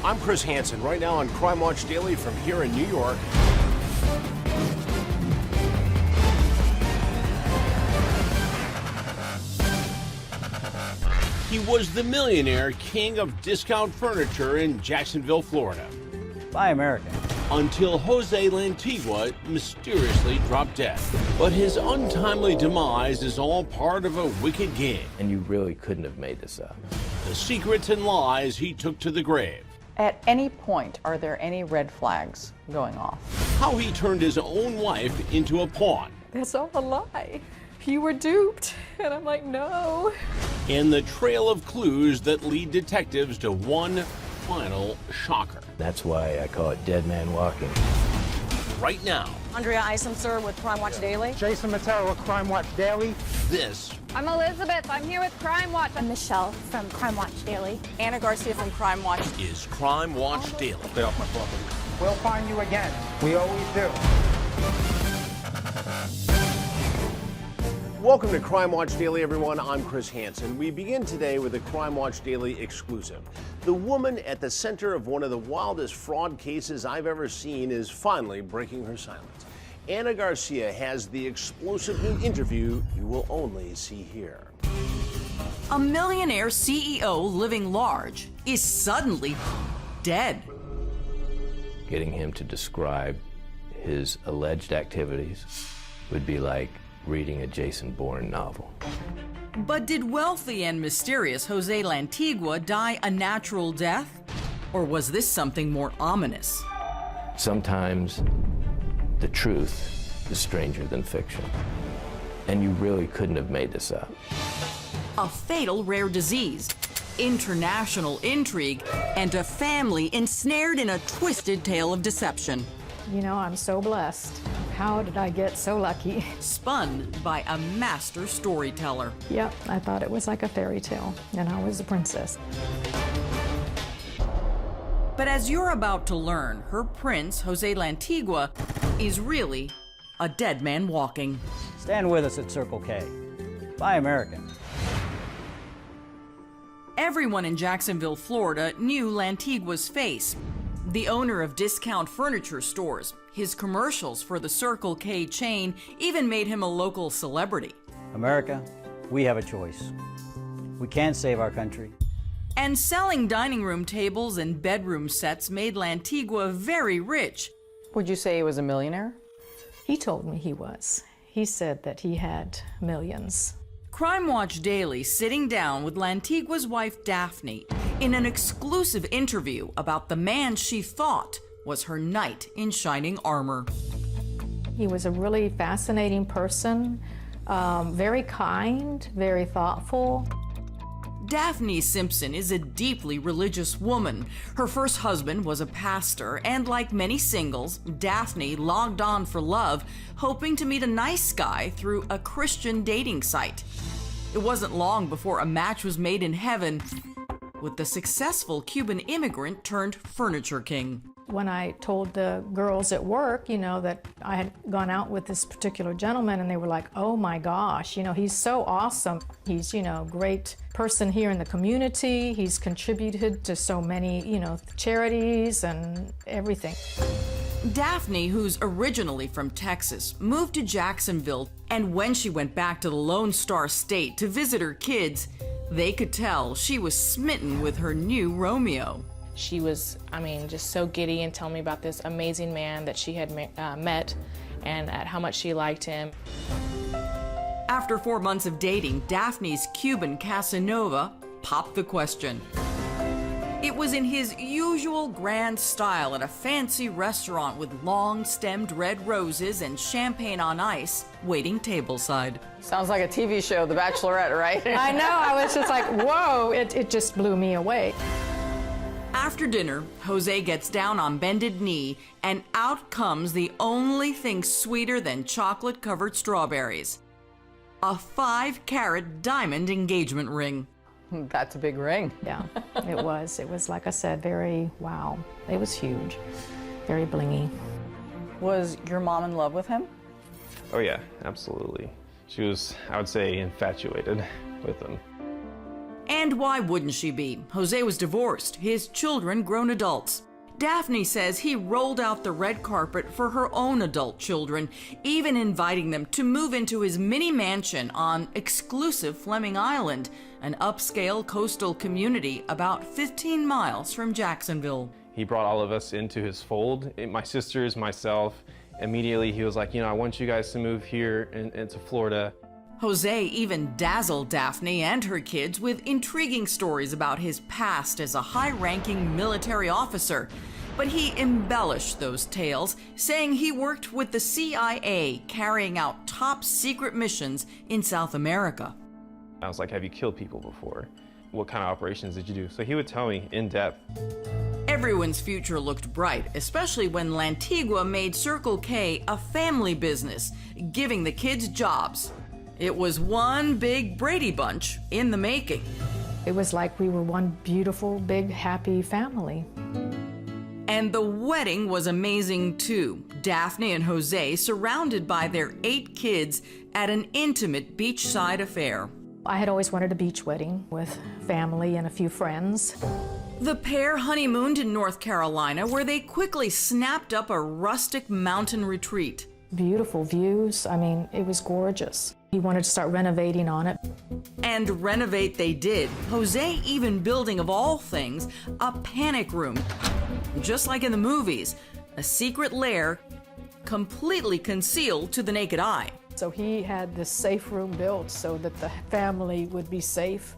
I'm Chris Hansen, right now on Crime Watch Daily from here in New York. He was the millionaire king of discount furniture in Jacksonville, Florida. Buy American. Until Jose Lantigua mysteriously dropped dead. But his untimely demise is all part of a wicked game. And you really couldn't have made this up. The secrets and lies he took to the grave. At any point, are there any red flags going off? How he turned his own wife into a pawn. That's all a lie. You were duped. And I'm like, no. And the trail of clues that lead detectives to one final shocker. That's why I call it Dead Man Walking. Right now. Andrea Eisenser with Crime Watch Daily. Jason Matera with Crime Watch Daily. This I'm Elizabeth. I'm here with Crime Watch. I'm Michelle from Crime Watch Daily. Anna Garcia from Crime Watch. is Crime Watch Daily. Stay off my property. We'll find you again. We always do. Welcome to Crime Watch Daily, everyone. I'm Chris Hansen. We begin today with a Crime Watch Daily exclusive. The woman at the center of one of the wildest fraud cases I've ever seen is finally breaking her silence. Anna Garcia has the explosive new interview you will only see here. A millionaire CEO living large is suddenly dead. Getting him to describe his alleged activities would be like reading a Jason Bourne novel. But did wealthy and mysterious Jose Lantigua die a natural death? Or was this something more ominous? Sometimes the truth is stranger than fiction. And you really couldn't have made this up. A fatal rare disease, international intrigue, and a family ensnared in a twisted tale of deception. You know, I'm so blessed. How did I get so lucky? Spun by a master storyteller. Yep, I thought it was like a fairy tale, and I was a princess. But as you're about to learn, her prince, Jose Lantigua, is really a dead man walking. Stand with us at Circle K. Buy American. Everyone in Jacksonville, Florida knew Lantigua's face. The owner of discount furniture stores, his commercials for the Circle K chain even made him a local celebrity. America, we have a choice. We can save our country. And selling dining room tables and bedroom sets made Lantigua very rich. Would you say he was a millionaire? He told me he was. He said that he had millions. Crime Watch Daily sitting down with Lantigua's wife Daphne in an exclusive interview about the man she thought was her knight in shining armor. He was a really fascinating person, very kind, very thoughtful. Daphne Simpson is a deeply religious woman. Her first husband was a pastor, and like many singles, Daphne logged on for love, hoping to meet a nice guy through a Christian dating site. It wasn't long before a match was made in heaven with the successful Cuban immigrant turned furniture king. When I told the girls at work, you know, that I had gone out with this particular gentleman, and they were like, oh my gosh, you know, he's so awesome. He's, you know, great person here in the community. He's contributed to so many, you know, charities and everything. Daphne, who's originally from Texas, moved to Jacksonville, and when she went back to the Lone Star State to visit her kids, they could tell she was smitten with her new Romeo. She was, just so giddy and telling me about this amazing man that she had met and at how much she liked him. After 4 months of dating, Daphne's Cuban Casanova popped the question. It was in his usual grand style at a fancy restaurant with long-stemmed red roses and champagne on ice waiting tableside. Sounds like a TV show, The Bachelorette, right? I know, I was just like, whoa, it just blew me away. After dinner, Jose gets down on bended knee, and out comes the only thing sweeter than chocolate-covered strawberries. A 5-carat diamond engagement ring. That's a big ring. Yeah, it was. It was, like I said, very, wow. It was huge, very blingy. Was your mom in love with him? Oh yeah, absolutely. She was, I would say, infatuated with him. And why wouldn't she be? Jose was divorced, his children grown adults. Daphne says he rolled out the red carpet for her own adult children, even inviting them to move into his mini mansion on exclusive Fleming Island, an upscale coastal community about 15 miles from Jacksonville. He brought all of us into his fold, my sisters, myself. Immediately he was like, I want you guys to move here into Florida. Jose even dazzled Daphne and her kids with intriguing stories about his past as a high-ranking military officer. But he embellished those tales, saying he worked with the CIA carrying out top-secret missions in South America. I was like, have you killed people before? What kind of operations did you do? So he would tell me in depth. Everyone's future looked bright, especially when Lantigua made Circle K a family business, giving the kids jobs. It was one big Brady Bunch in the making. It was like we were one beautiful, big, happy family. And the wedding was amazing too. Daphne and Jose surrounded by their 8 kids at an intimate beachside affair. I had always wanted a beach wedding with family and a few friends. The pair honeymooned in North Carolina, where they quickly snapped up a rustic mountain retreat. Beautiful views. I mean, it was gorgeous. He wanted to start renovating on it. And renovate they did. Jose even building, of all things, a panic room. Just like in the movies, a secret lair completely concealed to the naked eye. So he had this safe room built so that the family would be safe.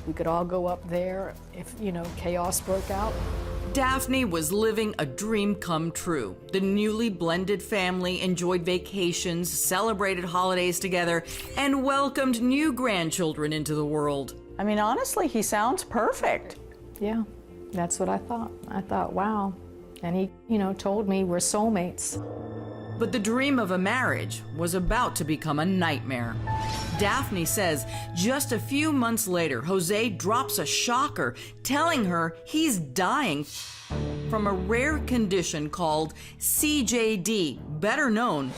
We could all go up there if, chaos broke out. Daphne was living a dream come true. The newly blended family enjoyed vacations, celebrated holidays together, and welcomed new grandchildren into the world. I mean, honestly, he sounds perfect. Yeah, that's what I thought. I thought, wow. And he, told me we're soulmates. But the dream of a marriage was about to become a nightmare. Daphne says just a few months later, Jose drops a shocker, telling her he's dying from a rare condition called CJD, better known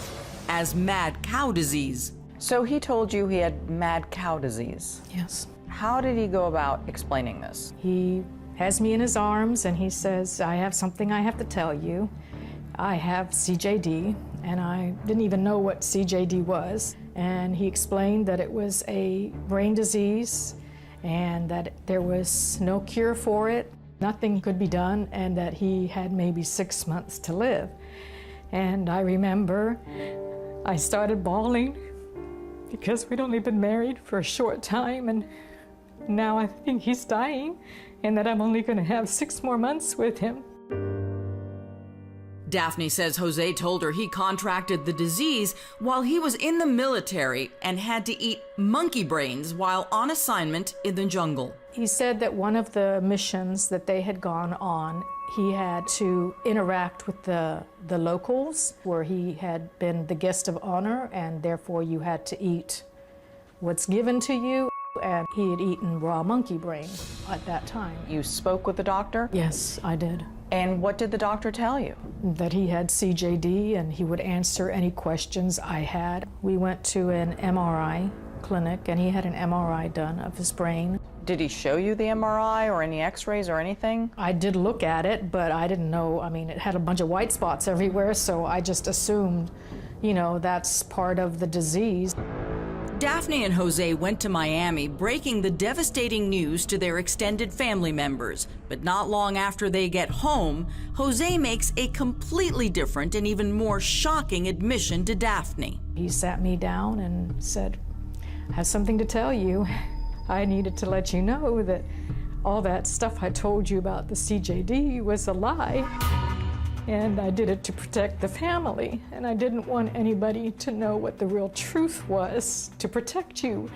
as mad cow disease. So he told you he had mad cow disease? Yes. How did he go about explaining this? He has me in his arms and he says, I have something I have to tell you. I have CJD, and I didn't even know what CJD was. And he explained that it was a brain disease and that there was no cure for it, nothing could be done, and that he had maybe 6 months to live. And I remember I started bawling because we'd only been married for a short time, and now I think he's dying and that I'm only going to have 6 more months with him. Daphne says Jose told her he contracted the disease while he was in the military and had to eat monkey brains while on assignment in the jungle. He said that one of the missions that they had gone on, he had to interact with the locals, where he had been the guest of honor, and therefore you had to eat what's given to you. And he had eaten raw monkey brain at that time. You spoke with the doctor? Yes, I did. And what did the doctor tell you? That he had CJD and he would answer any questions I had. We went to an MRI clinic and he had an MRI done of his brain. Did he show you the MRI or any x-rays or anything? I did look at it, but I didn't know. I mean, it had a bunch of white spots everywhere, so I just assumed, that's part of the disease. Daphne and Jose went to Miami, breaking the devastating news to their extended family members. But not long after they get home, Jose makes a completely different and even more shocking admission to Daphne. He sat me down and said, I have something to tell you. I needed to let you know that all that stuff I told you about the CJD was a lie. And I did it to protect the family, and I didn't want anybody to know what the real truth was, to protect you.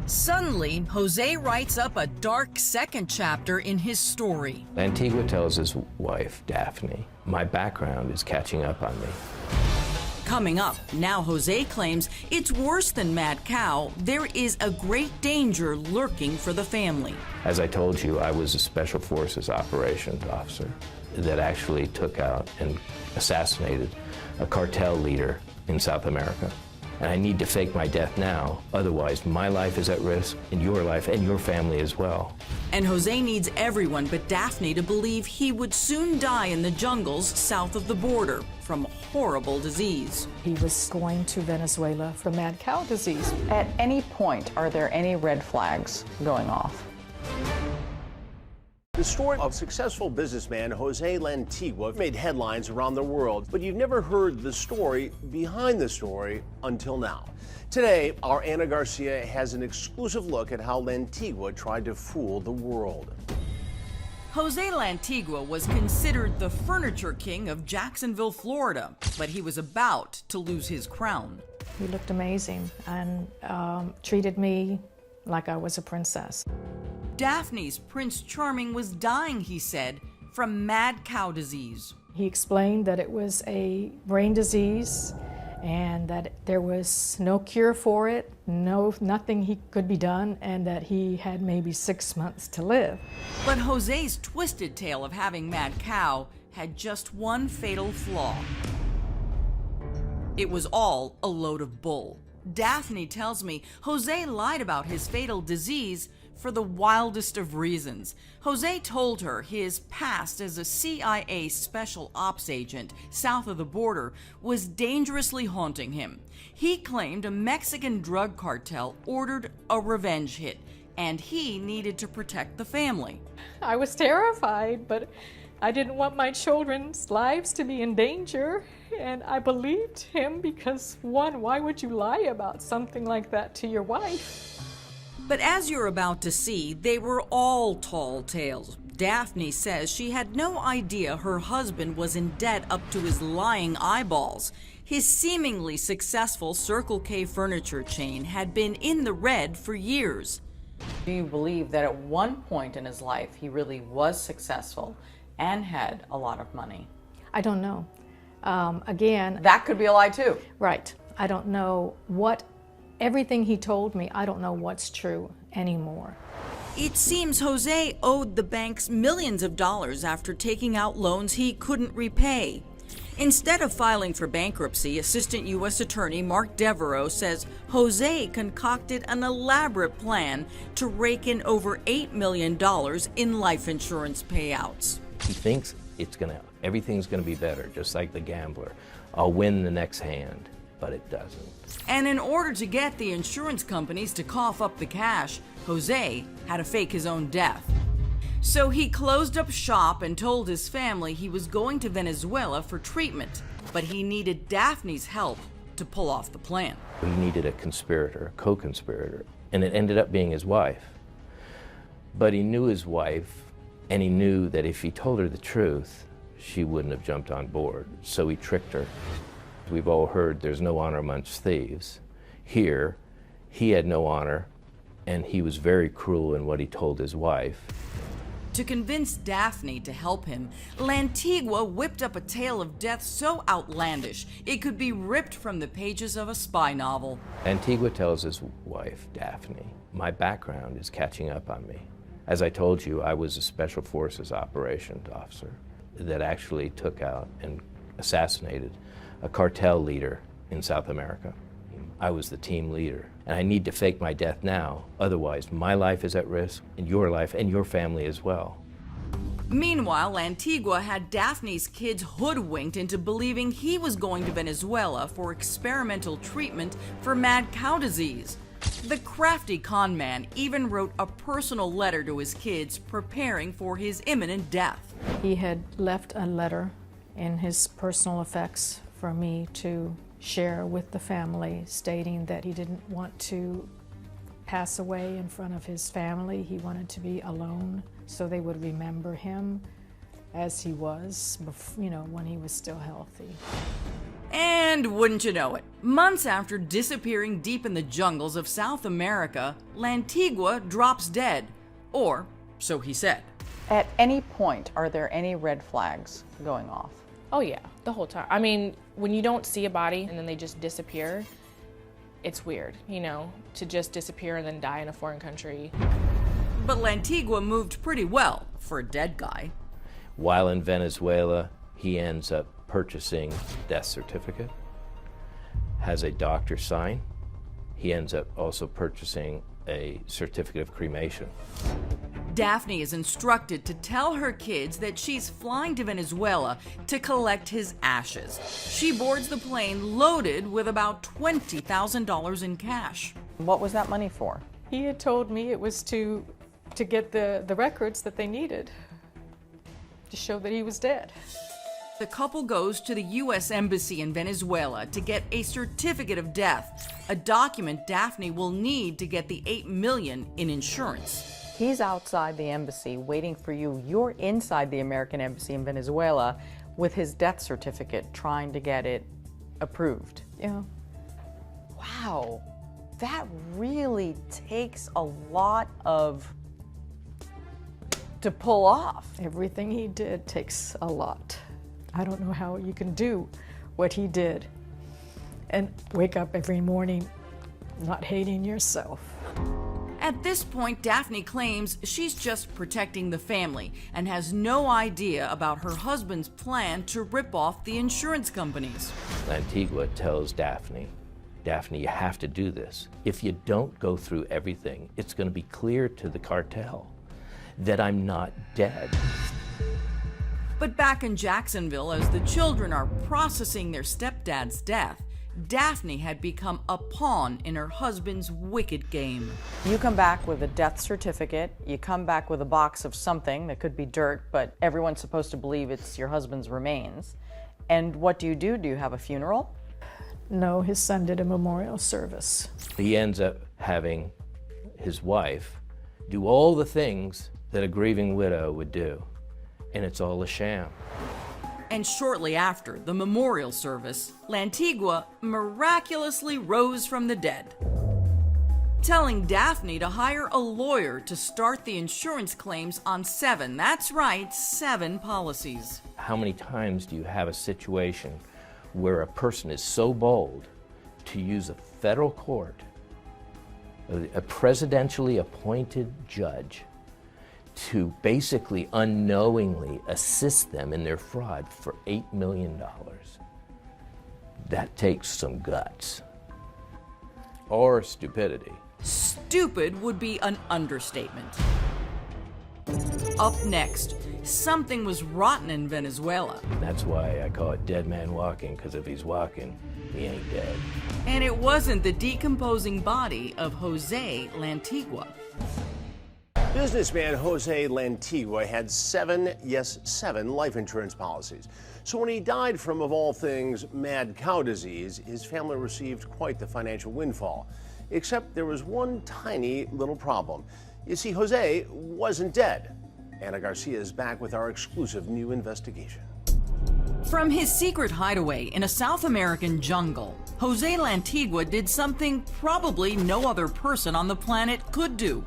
Suddenly, Jose writes up a dark second chapter in his story. Antigua tells his wife, Daphne, my background is catching up on me. Coming up, now Jose claims it's worse than mad cow. There is a great danger lurking for the family. As I told you, I was a Special Forces operations officer that actually took out and assassinated a cartel leader in South America. And I need to fake my death now, otherwise my life is at risk, and your life and your family as well. And Jose needs everyone but Daphne to believe he would soon die in the jungles south of the border from a horrible disease. He was going to Venezuela for mad cow disease. At any point, are there any red flags going off? The story of successful businessman Jose Lantigua made headlines around the world, but you've never heard the story behind the story until now. Today, our Ana Garcia has an exclusive look at how Lantigua tried to fool the world. Jose Lantigua was considered the furniture king of Jacksonville, Florida, but he was about to lose his crown. He looked amazing and treated me like I was a princess. Daphne's Prince Charming was dying, he said, from mad cow disease. He explained that it was a brain disease and that there was no cure for it, nothing could be done, and that he had maybe 6 months to live. But Jose's twisted tale of having mad cow had just one fatal flaw. It was all a load of bull. Daphne tells me Jose lied about his fatal disease for the wildest of reasons. Jose told her his past as a CIA special ops agent south of the border was dangerously haunting him. He claimed a Mexican drug cartel ordered a revenge hit, and he needed to protect the family. I was terrified, but I didn't want my children's lives to be in danger, and I believed him because, one, why would you lie about something like that to your wife? But as you're about to see, they were all tall tales. Daphne says she had no idea her husband was in debt up to his lying eyeballs. His seemingly successful Circle K furniture chain had been in the red for years. Do you believe that at one point in his life he really was successful and had a lot of money? I don't know. Again, That could be a lie too. right. I don't know everything he told me, I don't know what's true anymore. It seems Jose owed the banks millions of dollars after taking out loans he couldn't repay. Instead of filing for bankruptcy, Assistant U.S. Attorney Mark Devereaux says Jose concocted an elaborate plan to rake in over $8 million in life insurance payouts. He thinks everything's gonna be better, just like the gambler. I'll win the next hand, but it doesn't. And in order to get the insurance companies to cough up the cash, Jose had to fake his own death. So he closed up shop and told his family he was going to Venezuela for treatment, but he needed Daphne's help to pull off the plan. He needed a conspirator, a co-conspirator, and it ended up being his wife. But he knew his wife, and he knew that if he told her the truth, she wouldn't have jumped on board, so he tricked her. We've all heard there's no honor amongst thieves. Here, he had no honor, and he was very cruel in what he told his wife. To convince Daphne to help him, Lantigua whipped up a tale of death so outlandish it could be ripped from the pages of a spy novel. Lantigua tells his wife, Daphne, my background is catching up on me. As I told you, I was a Special Forces operations officer that actually took out and assassinated a cartel leader in South America. I was the team leader, and I need to fake my death now, otherwise my life is at risk, and your life and your family as well. Meanwhile, Lantigua had Daphne's kids hoodwinked into believing he was going to Venezuela for experimental treatment for mad cow disease. The crafty con man even wrote a personal letter to his kids preparing for his imminent death. He had left a letter in his personal effects for me to share with the family, stating that he didn't want to pass away in front of his family. He wanted to be alone so they would remember him as he was, when he was still healthy. And wouldn't you know it, months after disappearing deep in the jungles of South America, Lantigua drops dead. Or so he said. At any point, are there any red flags going off? Oh yeah, the whole time. I mean, when you don't see a body and then they just disappear, it's weird, to just disappear and then die in a foreign country. But Lantigua moved pretty well for a dead guy. While in Venezuela, he ends up purchasing death certificate, has a doctor sign. He ends up also purchasing a certificate of cremation. Daphne is instructed to tell her kids that she's flying to Venezuela to collect his ashes. She boards the plane loaded with about $20,000 in cash. What was that money for? He had told me it was to get the records that they needed to show that he was dead. The couple goes to the U.S. Embassy in Venezuela to get a certificate of death, a document Daphne will need to get the $8 million in insurance. He's outside the embassy waiting for you. You're inside the American embassy in Venezuela with his death certificate, trying to get it approved. Yeah. Wow, that really takes a lot to pull off. Everything he did takes a lot. I don't know how you can do what he did and wake up every morning not hating yourself. At this point, Daphne claims she's just protecting the family and has no idea about her husband's plan to rip off the insurance companies. Lantigua tells Daphne, Daphne, you have to do this. If you don't go through everything, it's going to be clear to the cartel that I'm not dead. But back in Jacksonville, as the children are processing their stepdad's death, Daphne had become a pawn in her husband's wicked game. You come back with a death certificate, you come back with a box of something that could be dirt, but everyone's supposed to believe it's your husband's remains. And what do? Do you have a funeral? No, his son did a memorial service. He ends up having his wife do all the things that a grieving widow would do, and it's all a sham. And shortly after the memorial service, Lantigua miraculously rose from the dead, telling Daphne to hire a lawyer to start the insurance claims on 7, that's right, 7 policies. How many times do you have a situation where a person is so bold to use a federal court, a presidentially appointed judge, to basically unknowingly assist them in their fraud for $8 million? That takes some guts. Or stupidity. Stupid would be an understatement. Up next, something was rotten in Venezuela. That's why I call it dead man walking, because if he's walking, he ain't dead. And it wasn't the decomposing body of Jose Lantigua. Businessman Jose Lantigua had 7 life insurance policies. So when he died from, of all things, mad cow disease, his family received quite the financial windfall. Except there was one tiny little problem. You see, Jose wasn't dead. Ana Garcia is back with our exclusive new investigation. From his secret hideaway in a South American jungle, Jose Lantigua did something probably no other person on the planet could do.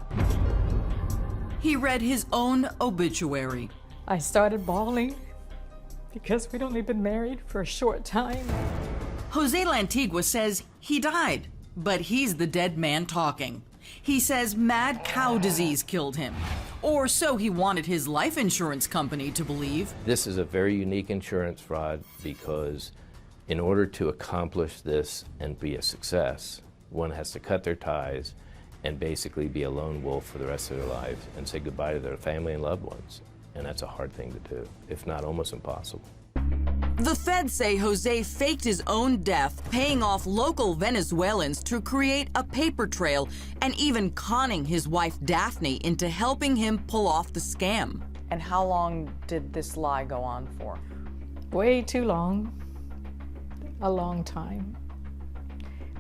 He read his own obituary. I started bawling because we'd only been married for a short time. Jose Lantigua says he died, but he's the dead man talking. He says mad cow disease killed him, or so he wanted his life insurance company to believe. This is a very unique insurance fraud because in order to accomplish this and be a success, one has to cut their ties and basically be a lone wolf for the rest of their lives and say goodbye to their family and loved ones. And that's a hard thing to do, if not almost impossible. The feds say Jose faked his own death, paying off local Venezuelans to create a paper trail and even conning his wife Daphne into helping him pull off the scam. And how long did this lie go on for? Way too long. A long time.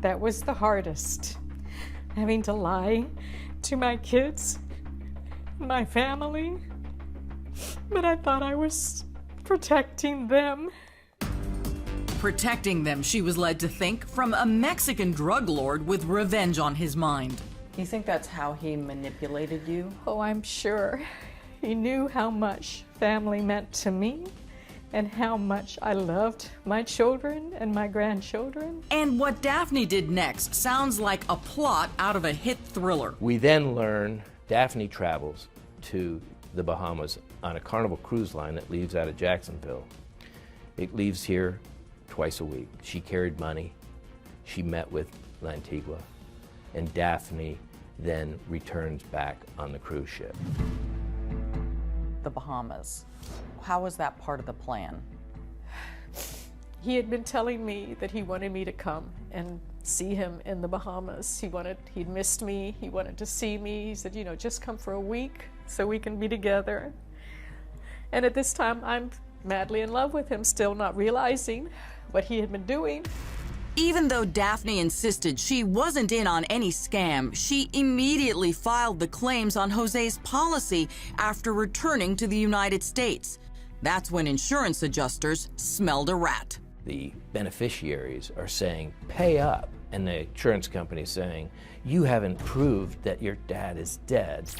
That was the hardest. Having to lie to my kids, my family. But I thought I was protecting them. Protecting them, she was led to think, from a Mexican drug lord with revenge on his mind. You think that's how he manipulated you? Oh, I'm sure. He knew how much family meant to me and how much I loved my children and my grandchildren. And what Daphne did next sounds like a plot out of a hit thriller. We then learn Daphne travels to the Bahamas on a Carnival cruise line that leaves out of Jacksonville. It leaves here twice a week. She carried money. She met with Lantigua, and Daphne then returns back on the cruise ship. The Bahamas. How was that part of the plan? He had been telling me that he wanted me to come and see him in the Bahamas. He'd missed me, he wanted to see me. He said, just come for a week so we can be together. And at this time, I'm madly in love with him, still not realizing what he had been doing. Even though Daphne insisted she wasn't in on any scam, she immediately filed the claims on Jose's policy after returning to the United States. That's when insurance adjusters smelled a rat. The beneficiaries are saying, pay up, and the insurance company is saying, you haven't proved that your dad is dead.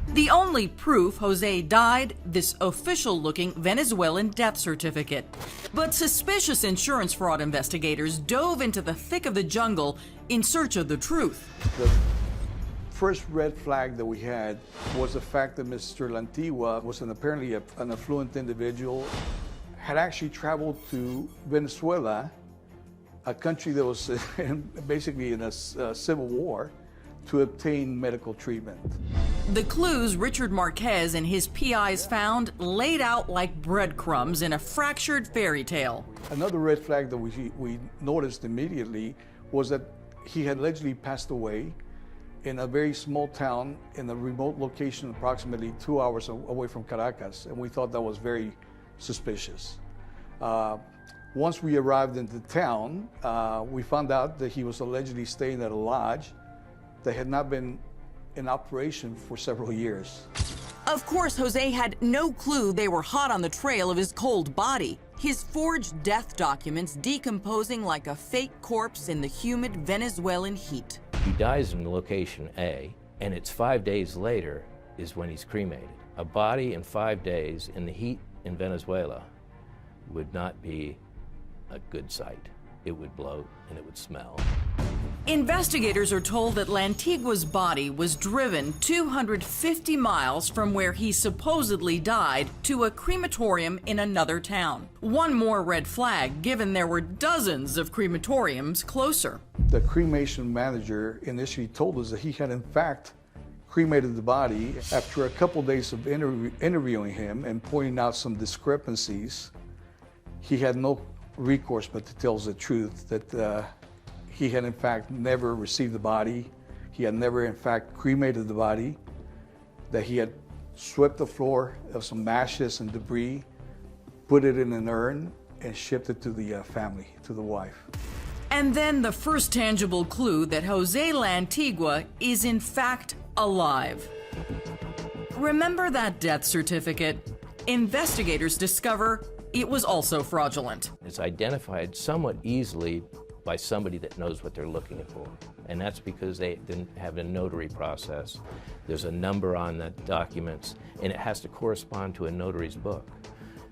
The only proof Jose died, this official-looking Venezuelan death certificate. But suspicious insurance fraud investigators dove into the thick of the jungle in search of the truth. The first red flag that we had was the fact that Mr. Lantigua was apparently an affluent individual, had actually traveled to Venezuela, a country that was basically in a civil war, to obtain medical treatment. The clues Richard Marquez and his PIs found laid out like breadcrumbs in a fractured fairy tale. Another red flag that we noticed immediately was that he had allegedly passed away in a very small town in a remote location approximately 2 hours away from Caracas, and we thought that was very suspicious. Once we arrived into town, we found out that he was allegedly staying at a lodge that had not been in operation for several years. Of course, Jose had no clue they were hot on the trail of his cold body. His forged death documents decomposing like a fake corpse in the humid Venezuelan heat. He dies in location A, and it's 5 days later is when he's cremated. A body in 5 days in the heat in Venezuela would not be a good sight. It would bloat and it would smell. Investigators are told that Lantigua's body was driven 250 miles from where he supposedly died to a crematorium in another town. One more red flag, given there were dozens of crematoriums closer. The cremation manager initially told us that he had in fact cremated the body. After a couple days of interviewing him and pointing out some discrepancies, he had no recourse but to tell us the truth, that he had in fact never received the body, he had never in fact cremated the body, that he had swept the floor of some ashes and debris, put it in an urn, and shipped it to the family, to the wife. And then the first tangible clue that Jose Lantigua is in fact alive. Remember that death certificate? Investigators discover it was also fraudulent. It's identified somewhat easily by somebody that knows what they're looking for. And that's because they didn't have a notary process. There's a number on the documents, and it has to correspond to a notary's book.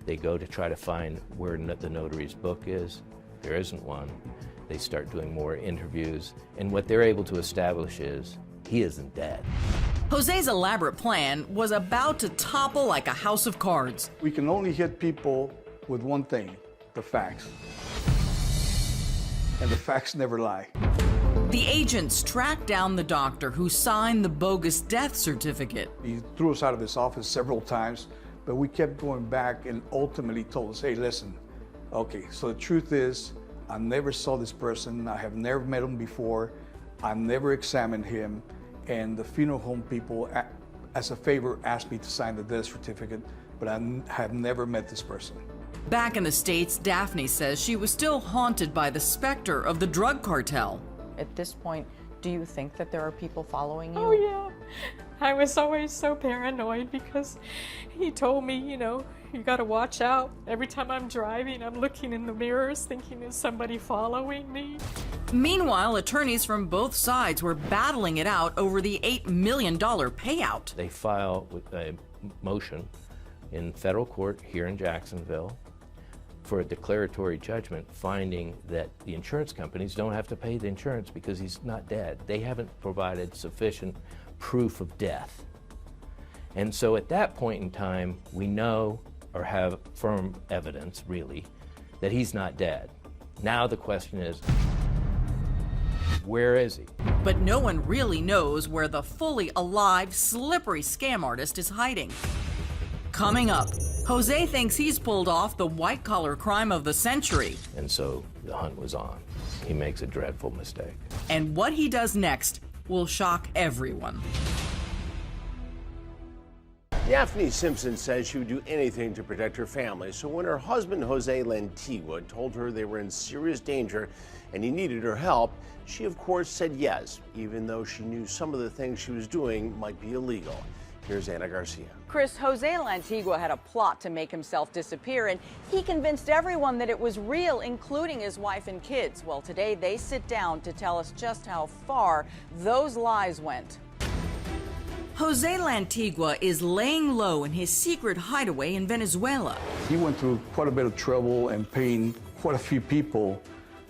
They go to try to find where the notary's book is. There isn't one. They start doing more interviews, and what they're able to establish is he isn't dead. Jose's elaborate plan was about to topple like a house of cards. We can only hit people with one thing, the facts. And the facts never lie. The agents tracked down the doctor who signed the bogus death certificate. He threw us out of his office several times, but we kept going back and ultimately told us, hey, listen, okay, so the truth is, I never saw this person, I have never met him before, I never examined him, and the funeral home people, as a favor, asked me to sign the death certificate, but I have never met this person. Back in the States, Daphne says she was still haunted by the specter of the drug cartel. At this point, do you think that there are people following you? Oh yeah, I was always so paranoid because he told me, you gotta watch out. Every time I'm driving, I'm looking in the mirrors thinking, is somebody following me? Meanwhile, attorneys from both sides were battling it out over the $8 million payout. They file a motion in federal court here in Jacksonville for a declaratory judgment finding that the insurance companies don't have to pay the insurance because he's not dead. They haven't provided sufficient proof of death. And so at that point in time, we know, or have firm evidence really, that he's not dead. Now the question is, Where is he? But no one really knows where the fully alive, slippery scam artist is hiding. Coming up, Jose thinks he's pulled off the white-collar crime of the century. And so the hunt was on. He makes a dreadful mistake. And what he does next will shock everyone. Daphne Simpson says she would do anything to protect her family, so when her husband Jose Lantigua told her they were in serious danger and he needed her help, she of course said yes, even though she knew some of the things she was doing might be illegal. Here's Ana Garcia. Chris, Jose Lantigua had a plot to make himself disappear, and he convinced everyone that it was real, including his wife and kids. Well, today they sit down to tell us just how far those lies went. Jose Lantigua is laying low in his secret hideaway in Venezuela. He went through quite a bit of trouble and paying quite a few people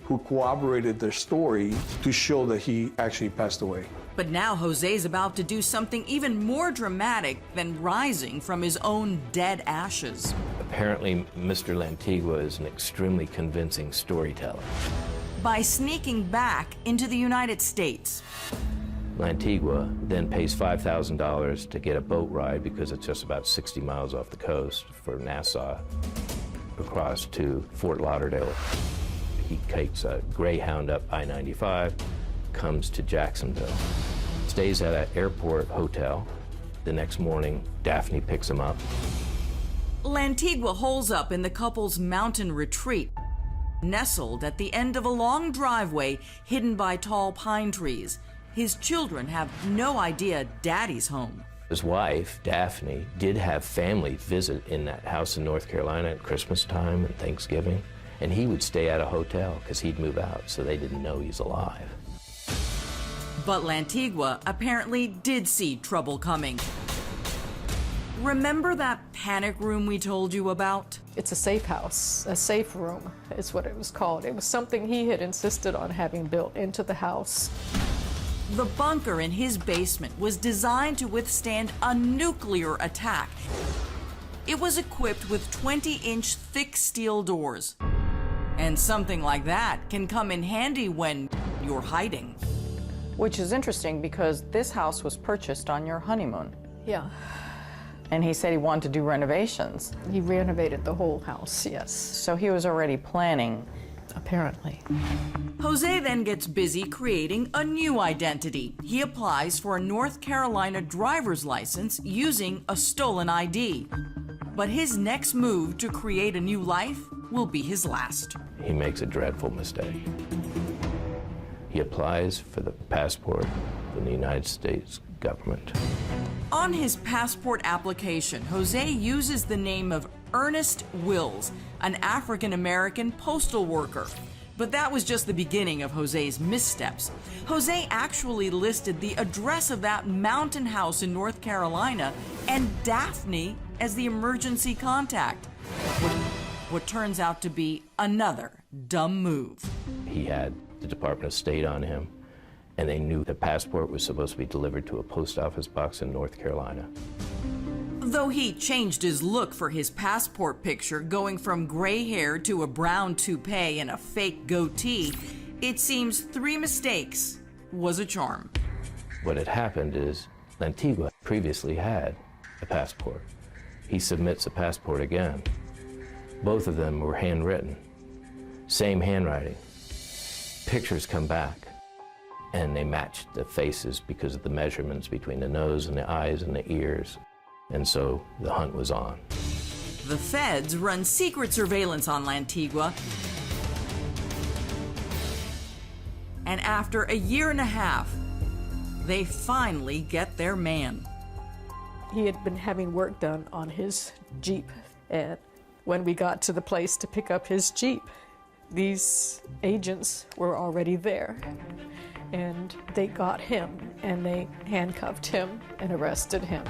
who corroborated their story to show that he actually passed away. But now Jose's about to do something even more dramatic than rising from his own dead ashes. Apparently, Mr. Lantigua is an extremely convincing storyteller. By sneaking back into the United States. Lantigua then pays $5,000 to get a boat ride, because it's just about 60 miles off the coast, for Nassau across to Fort Lauderdale. He takes a Greyhound up I-95, comes to Jacksonville, stays at an airport hotel. The next morning, Daphne picks him up. Lantigua holes up in the couple's mountain retreat, nestled at the end of a long driveway hidden by tall pine trees. His children have no idea Daddy's home. His wife, Daphne, did have family visit in that house in North Carolina at Christmas time and Thanksgiving, and he would stay at a hotel because he'd move out, so they didn't know he's alive. But Lantigua apparently did see trouble coming. Remember that panic room we told you about? It's a safe house, a safe room is what it was called. It was something he had insisted on having built into the house. The bunker in his basement was designed to withstand a nuclear attack. It was equipped with 20-inch thick steel doors. And something like that can come in handy when you're hiding. Which is interesting because this house was purchased on your honeymoon. Yeah. And he said he wanted to do renovations. He renovated the whole house, yes. So he was already planning. Apparently. Jose then gets busy creating a new identity. He applies for a North Carolina driver's license using a stolen ID. But his next move to create a new life will be his last. He makes a dreadful mistake. He applies for the passport from the United States government. On his passport application, Jose uses the name of Ernest Wills, an African-American postal worker. But that was just the beginning of Jose's missteps. Jose actually listed the address of that mountain house in North Carolina and Daphne as the emergency contact. What turns out to be another dumb move. He had the Department of State on him, and they knew the passport was supposed to be delivered to a post office box in North Carolina. Though he changed his look for his passport picture, going from gray hair to a brown toupee and a fake goatee, it seems 3 mistakes was a charm. What had happened is Lantigua previously had a passport. He submits a passport again. Both of them were handwritten, same handwriting. Pictures come back, and they matched the faces because of the measurements between the nose and the eyes and the ears. And so the hunt was on. The feds run secret surveillance on Lantigua. And after a year and a half, they finally get their man. He had been having work done on his Jeep, and when we got to the place to pick up his Jeep, these agents were already there. And they got him, and they handcuffed him and arrested him.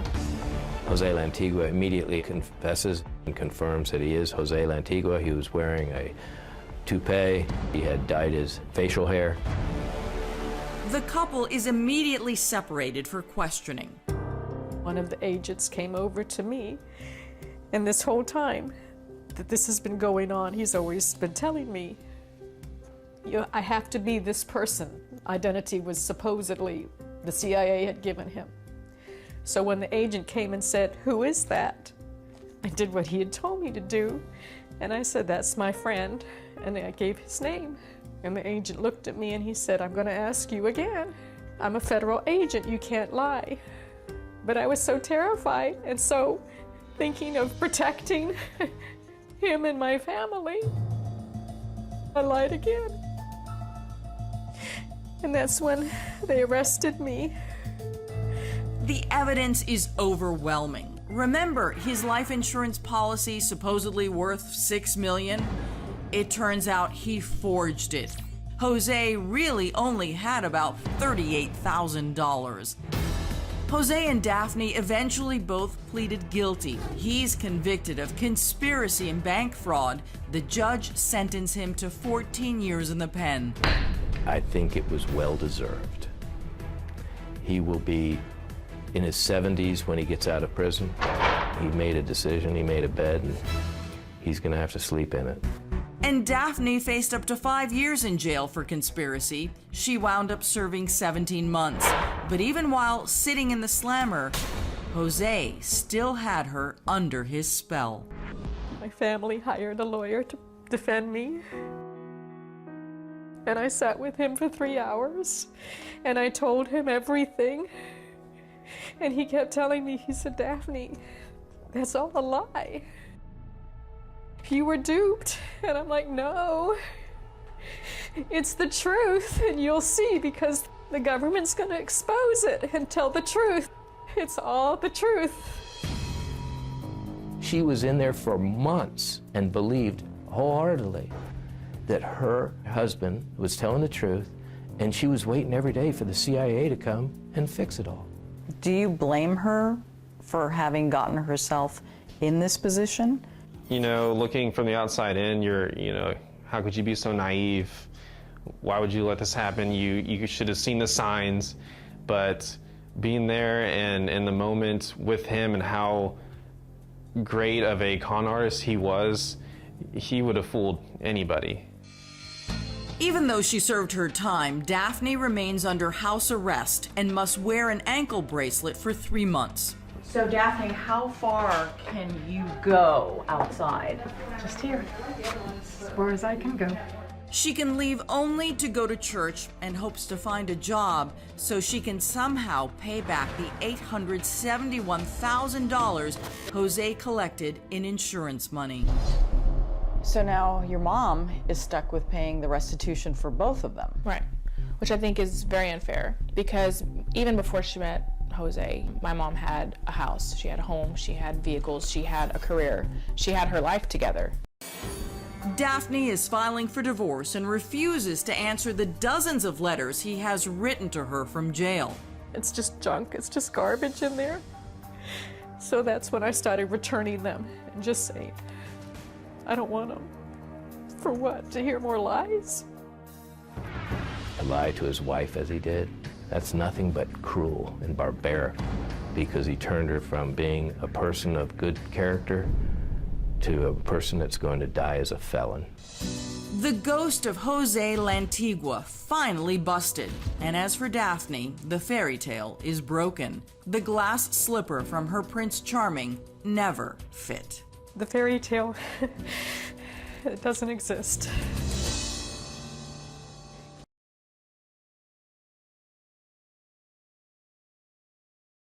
Jose Lantigua immediately confesses and confirms that he is Jose Lantigua. He was wearing a toupee. He had dyed his facial hair. The couple is immediately separated for questioning. One of the agents came over to me, and this whole time that this has been going on, he's always been telling me, I have to be this person. identity was supposedly the CIA had given him. So when the agent came and said, "Who is that?" I did what he had told me to do, and I said, "That's my friend," and I gave his name. And the agent looked at me and he said, "I'm going to ask you again. I'm a federal agent, you can't lie." But I was so terrified and so thinking of protecting him and my family, I lied again. And that's when they arrested me. The evidence is overwhelming. Remember, his life insurance policy supposedly worth $6 million? It turns out he forged it. Jose really only had about $38,000. Jose and Daphne eventually both pleaded guilty. He's convicted of conspiracy and bank fraud. The judge sentenced him to 14 years in the pen. I think it was well deserved. He will be in his 70s when he gets out of prison. He made a decision, he made a bed, and he's gonna have to sleep in it. And Daphne faced up to 5 years in jail for conspiracy. She wound up serving 17 months. But even while sitting in the slammer, Jose still had her under his spell. My family hired a lawyer to defend me. And I sat with him for 3 hours, and I told him everything. And he kept telling me, he said, "Daphne, that's all a lie. You were duped." And I'm like, "No, it's the truth, and you'll see, because the government's gonna expose it and tell the truth. It's all the truth." She was in there for months and believed wholeheartedly that her husband was telling the truth, and she was waiting every day for the CIA to come and fix it all. Do you blame her for having gotten herself in this position? You know, looking from the outside in, how could you be so naive? Why would you let this happen? You should have seen the signs. But being there and in the moment with him and how great of a con artist he was, he would have fooled anybody. Even though she served her time, Daphne remains under house arrest and must wear an ankle bracelet for 3 months. So Daphne, how far can you go outside? Just here, as far as I can go. She can leave only to go to church and hopes to find a job so she can somehow pay back the $871,000 Jose collected in insurance money. So now your mom is stuck with paying the restitution for both of them. Right, which I think is very unfair, because even before she met Jose, my mom had a house, she had a home, she had vehicles, she had a career, she had her life together. Daphne is filing for divorce and refuses to answer the dozens of letters he has written to her from jail. It's just junk, it's just garbage in there. So that's when I started returning them and just saying, I don't want them. For what? To hear more lies? To lie to his wife as he did, that's nothing but cruel and barbaric, because he turned her from being a person of good character to a person that's going to die as a felon. The ghost of Jose Lantigua finally busted. And as for Daphne, the fairy tale is broken. The glass slipper from her Prince Charming never fit. The fairy tale, it doesn't exist.